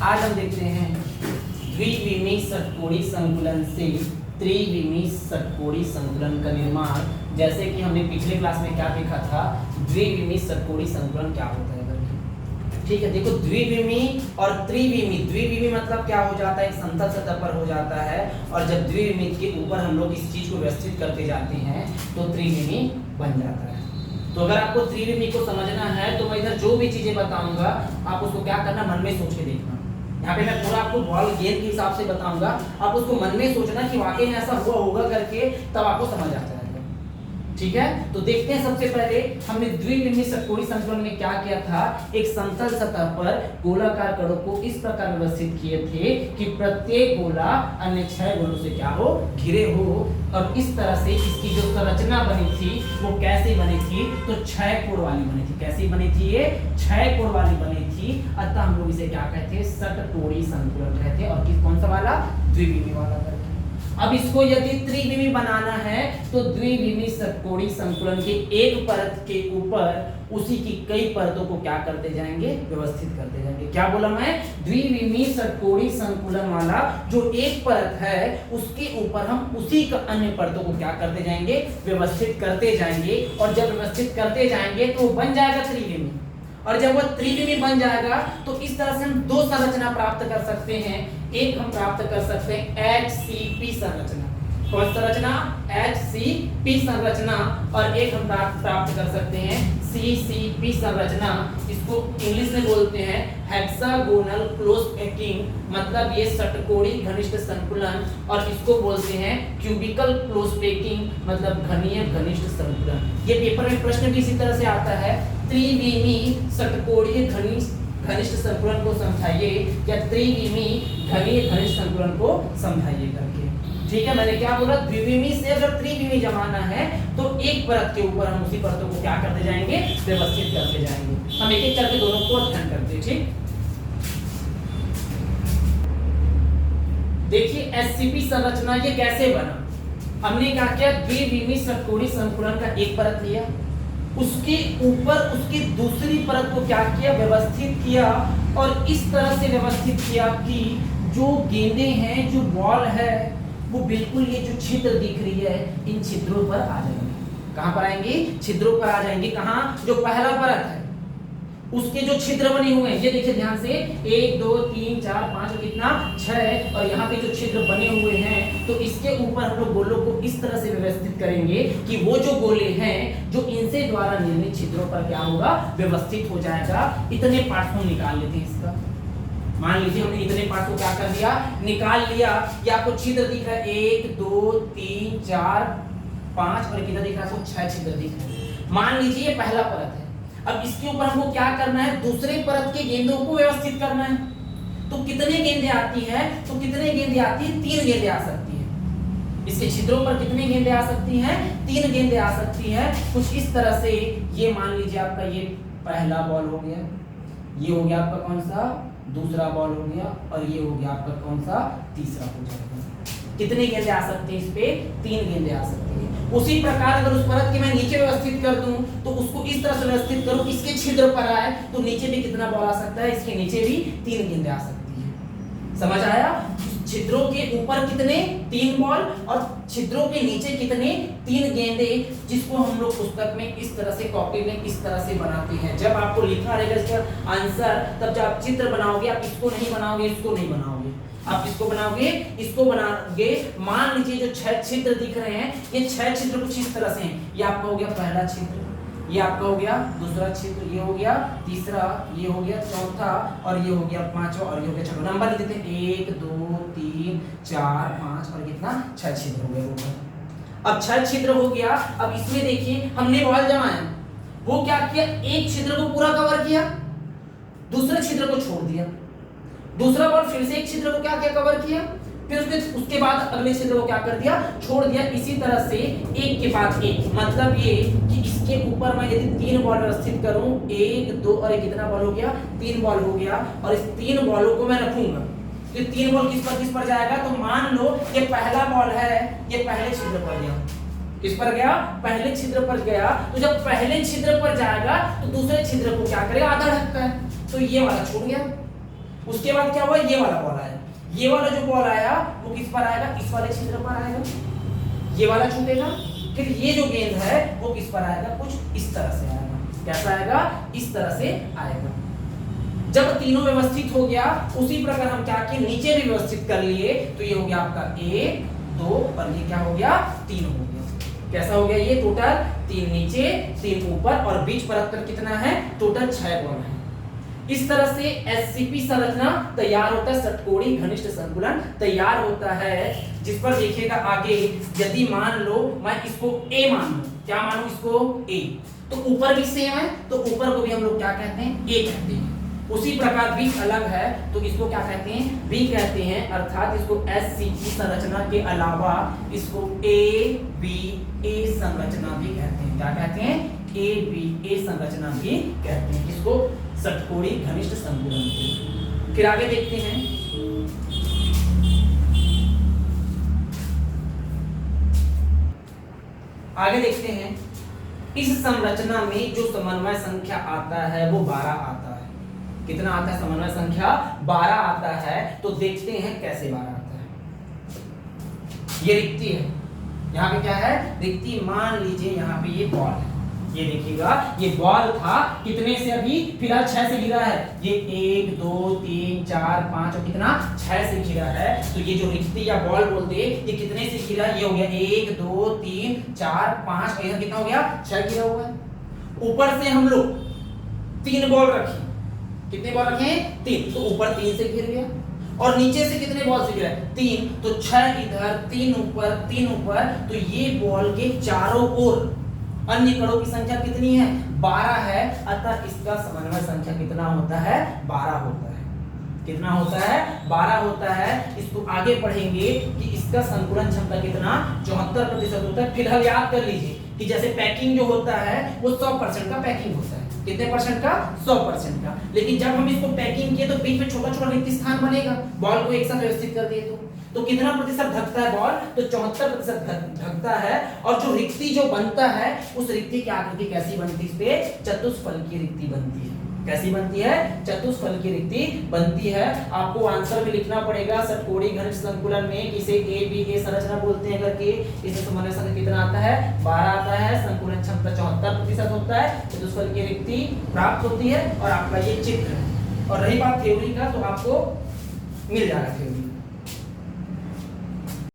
आज हम देखते हैं द्विविमीय षटकोणीय संकुलन से त्रिविमीय षटकोणीय संकुलन का निर्माण। जैसे कि हमने पिछले क्लास में क्या देखा था, द्विविमीय षटकोणीय संकुलन क्या होता है करके। ठीक है, देखो द्विविमीय और त्रिविमीय। द्विविमीय मतलब क्या हो जाता है, एक समतल सतह पर हो जाता है, और जब द्विविमीय के ऊपर हम लोग इस चीज को व्यवस्थित करते जाते हैं तो त्रिविमीय बन जाता है। तो अगर आपको त्रिविमीय को समझना है तो मैं इधर जो भी चीजें बताऊंगा आप उसको क्या करना, मन में सोच के देखना। यहाँ पे मैं पूरा आपको बॉल गेंद के हिसाब से बताऊंगा, आप उसको मन में सोचना कि वाकई में ऐसा हुआ होगा करके, तब आपको समझ आ जाएगा। ठीक है, तो देखते हैं। सबसे पहले हमने द्विविमीय षटकोणीय संकुलन में क्या किया था, एक समतल सतह पर गोलाकार कणों को इस प्रकार व्यवस्थित किए थे कि प्रत्येक गोला अन्य 6 गोलों से क्या हो, घिरे हो। और इस तरह से इसकी जो संरचना बनी थी वो कैसी बनी थी, तो 6 कोण वाली बनी थी। कैसी बनी थी ये, 6 कोण वाली बनी थी। अतः हम लोग इसे क्या कहते हैं, षटकोणीय संकुलन कहते हैं। और किस कौन सा वाला, द्विविमीय वाला करके। अब इसको यदि त्रिविमीय बनाना है तो द्विविमीय षटकोणीय संकुलन के एक परत के ऊपर उसी की कई परतों को क्या करते जाएंगे, व्यवस्थित करते जाएंगे। क्या बोला मैं, द्विविमीय षटकोणीय संकुलन वाला जो एक परत है उसके ऊपर हम उसी का अन्य परतों को क्या करते जाएंगे, व्यवस्थित करते जाएंगे। और जब व्यवस्थित करते जाएंगे तो बन जाएगा त्रिविमीय। और जब वह त्रिविमीय बन जाएगा तो इस तरह से हम 2 संरचना प्राप्त कर सकते हैं। एक हम प्राप्त कर सकते हैं HCP संरचना। कौन संरचना, HCP संरचना। और एक हम प्राप्त कर सकते हैं CCP संरचना। इसको इंग्लिश में बोलते हैं हेक्सागोनल क्लोज पैकिंग, मतलब ये षटकोणीय घनिष्ठ संकुलन। और इसको बोलते हैं क्यूबिकल क्लोज पैकिंग, मतलब घनीय घनिष्ठ संकुलन। ये पेपर में प्रश्न भी इसी तरह से आता है, त्रिविमीय षटकोणीय घनिष्ठ संकुलन को समझाइए या त्रिविमीय घनीय घनिष्ठ संकुलन को समझाइए करके। ठीक है, मैंने क्या बोला, द्विविमीय से अगर त्रिविमीय जमाना है तो एक परत के ऊपर हम उसी परतों को क्या करते जाएंगे, व्यवस्थित करते जाएंगे। हम एक एक करके दोनों को अध्ययन करते हैं। ठीक, देखिए SCP संरचना ये कैसे बना। हमने क्या किया, द्विविमीय षटकोणीय संकुलन का एक परत लिया, उसके ऊपर उसकी दूसरी परत को क्या किया, व्यवस्थित किया। और इस तरह से व्यवस्थित किया कि जो गेंदें हैं, जो बॉल है, वो बिल्कुल ये जो छिद्र दिख रही है इन छिद्रों पर आ जाएंगे। कहां पर आएंगे, छिद्रों पर आ जाएंगे। कहां, जो पहला परत है उसके जो छिद्र बने हुए हैं, ये देखिए ध्यान से, 1 2 3 4 5 और कितना 6। और यहाँ पे जो छिद्र बने हुए हैं तो इसके ऊपर हम लोग गोलों को इस तरह से व्यवस्थित करेंगे कि वो जो गोले हैं जो इनसे द्वारा निर्मित छिद्रों पर क्या होगा, व्यवस्थित हो जाएगा। इतने पार्ट हम निकाल लेते हैं इसका। मान लीजिए हमने इतने पार्ट को क्या कर दिया, निकाल लिया। या आपको छिद्र दिख रहा है 1 2 3 4 5 और कितना दिख रहा है, आपको 6 छिद्र दिख रहे हैं। मान लीजिए ये पहला परत है। अब इसके ऊपर हमको क्या करना है, दूसरे परत के गेंदों को व्यवस्थित करना है। तो कितने गेंदें आती हैं, तो कितने गेंदें आती हैं, 3 गेंदें आ सकती हैं। इसके छिद्रों पर कितनी गेंदें आ सकती हैं, 3 गेंदें आ सकती हैं। कुछ इस तरह से, ये मान लीजिए आपका ये पहला बॉल हो गया, ये हो गया आपका कौन सा, दूसरा बॉल हो गया, और ये हो गया आपका कौन सा, तीसरा हो जाएगा। कितनी गेंदें आ सकती हैं, इस पे 3 गेंदें आ सकती हैं। उसी प्रकार अगर उस परत की मैं नीचे व्यवस्थित कर दूं तो उसको इस तरह से व्यवस्थित करूं, इसके छिद्र पर आए तो नीचे भी कितना बॉल आ सकता है, इसके नीचे भी 3 गेंदें आ सकती है। समझ आया, छिद्रों के ऊपर कितने, 3 बॉल, और छिद्रों के नीचे कितने, 3 गेंदें, जिसको हम लोग पुस्तक में इस तरह से, कॉपी में इस तरह से बनाते हैं। जब आपको लिखा रहेगा इसका आंसर, तब जब आप चित्र बनाओगे, आप इसको नहीं बनाओगे, इसको नहीं बनाओगे, आप इसको बनाओगे, इसको बनाओगे। मान लीजिए जो 6 छिद्र दिख रहे हैं, ये 6 छिद्र कुछ इस तरह से हैं। ये आपका हो गया पहला छिद्र, ये आपका हो गया दूसरा छिद्र, ये हो गया तीसरा, ये हो गया चौथा, और ये हो गया पांचवा, और ये हो गया छठा। नंबर लिख देते हैं 1 2 3 4 5 और कितना, 6 छिद्र हो गए। अब 6 छिद्र हो गया। अब इसमें देखिए हमने बॉल जमाया, वो क्या किया, एक छिद्र को पूरा कवर किया, दूसरे छिद्र को छोड़ दिया, दूसरा बॉल फिर से एक छिद्र को क्या किया, कवर किया, फिर उसके बाद अगले छिद्र को क्या कर दिया, छोड़ दिया। इसी तरह से एक के बाद एक, मतलब ये कि इसके ऊपर मैं यदि 3 बॉल व्यवस्थित करूं, 1 2 और एक कितना बॉल हो गया, 3 बॉल हो गया। और इस 3 बॉलों को मैं रखूंगा, तो 3 बॉल किस पर जाएगा, तो मान लो ये पहला बॉल है, ये पहले छिद्र पर गया, किस पर गया, पहले छिद्र पर गया। तो जब पहले छिद्र पर जाएगा तो दूसरे छिद्र को क्या करेगा, आधा ढकता है, तो ये वाला छूट गया। उसके बाद क्या हुआ, ये वाला बॉल आया, ये वाला जो बॉल आया वो किस पर आएगा, इस वाले छिद्र पर आएगा, ये वाला छूटेगा, फिर ये जो गेंद है वो किस पर आएगा, कुछ इस तरह से आएगा। कैसा आएगा, इस तरह से आएगा। जब तीनों व्यवस्थित हो गया, उसी प्रकार हम क्या किए, नीचे भी व्यवस्थित कर लिए, तो ये हो गया आपका 1 2 और ये क्या हो गया, 3 हो गया। कैसा हो गया, ये टोटल 3 नीचे 3 ऊपर और बीच परत पर कितना है, टोटल 6 बॉल है। इस तरह से एससीपी संरचना तैयार होता है, षटकोणीय घनिष्ठ संकुलन तैयार होता है, जिस पर देखिएगा आगे, यदि मान लो मैं इसको ए मान लूं, क्या मानूं इसको, ए, तो ऊपर भी सेम है, तो ऊपर को भी हम लोग क्या कहते हैं, ए कहते हैं। उसी प्रकार बीच अलग है तो इसको क्या कहते हैं, बी कहते हैं, अर्थात इसको एससीपी संरचना के अलावा इसको ए बी ए संरचना भी कहते हैं। क्या कहते हैं, ए बी ए संरचना भी कहते हैं, इसको षटकोणीय घनिष्ठ संकुलन की। फिर आगे देखते हैं, आगे देखते हैं, इस संरचना में जो समन्वय संख्या आता है वो 12 आता है। कितना आता है, समन्वय संख्या 12 आता है। तो देखते हैं कैसे 12 आता है। ये रिक्ति है, यहाँ पे क्या है, रिक्ति। मान लीजिए यहाँ पे ये बॉल है, ये देखिएगा, ये बॉल था कितने से, अभी फिलहाल 6 से गिरा है, ये 1 2 3 4 5 और कितना 6 से गिरा है। तो ये जो रिक्ति या बॉल बोलते हैं, ये कितने से गिरा, ये हो गया 1 2 3 4 5 और यहाँ कितना हो गया, 6 गिरा हुआ है। ऊपर से हम लोग 3 बॉल रखे, कितने बॉल रखे, 3, तो ऊपर 3 से गिर गया, और नीचे से कितने बॉल से गिरा है, 3, तो 6 इधर 3 ऊपर 3 ऊपर, तो ये बॉल के चारों ओर अन्य कणों की संख्या कितनी है, 12 है। अतः इसका समन्वय संख्या कितना होता है, 12 होता है। कितना होता है, 12 होता है। इसको आगे पढ़ेंगे कि इसका संकुलन क्षमता कितना, 74% होता है। फिलहाल याद कर लीजिए कि जैसे पैकिंग जो होता है वो 100% का पैकिंग होता है। कितने परसेंट का, 100% का। लेकिन जब हम इसको पैकिंग किए तो बीच में छोटा छोटा रिक्त स्थान बनेगा, बॉल को एक साथ व्यवस्थित कर दिए तो कितना प्रतिशत ढकता है बॉल, तो 74% ढकता है। और जो रिक्ति जो बनता है, उस रिक्ति की आकृति कैसी बनती है, इस पे चतुष्फलकीय रिक्ति बनती है। कैसी बनती है, चतुष्फलकीय रिक्ति बनती है। आपको आंसर भी लिखना पड़ेगा षटकोणीय घनिष्ठ संकुलन में, इसे ए बी ए संरचना बोलते हैं करके। इसमें समन्वय संख्या कितना आता है, 12 आता है। संकुलन क्षमता 74% होता है। चतुष्फलकीय रिक्ति प्राप्त होती है और आपका ये चित्र है। और रही बात थ्योरी का, तो आपको मिल जाएगा थ्योरी।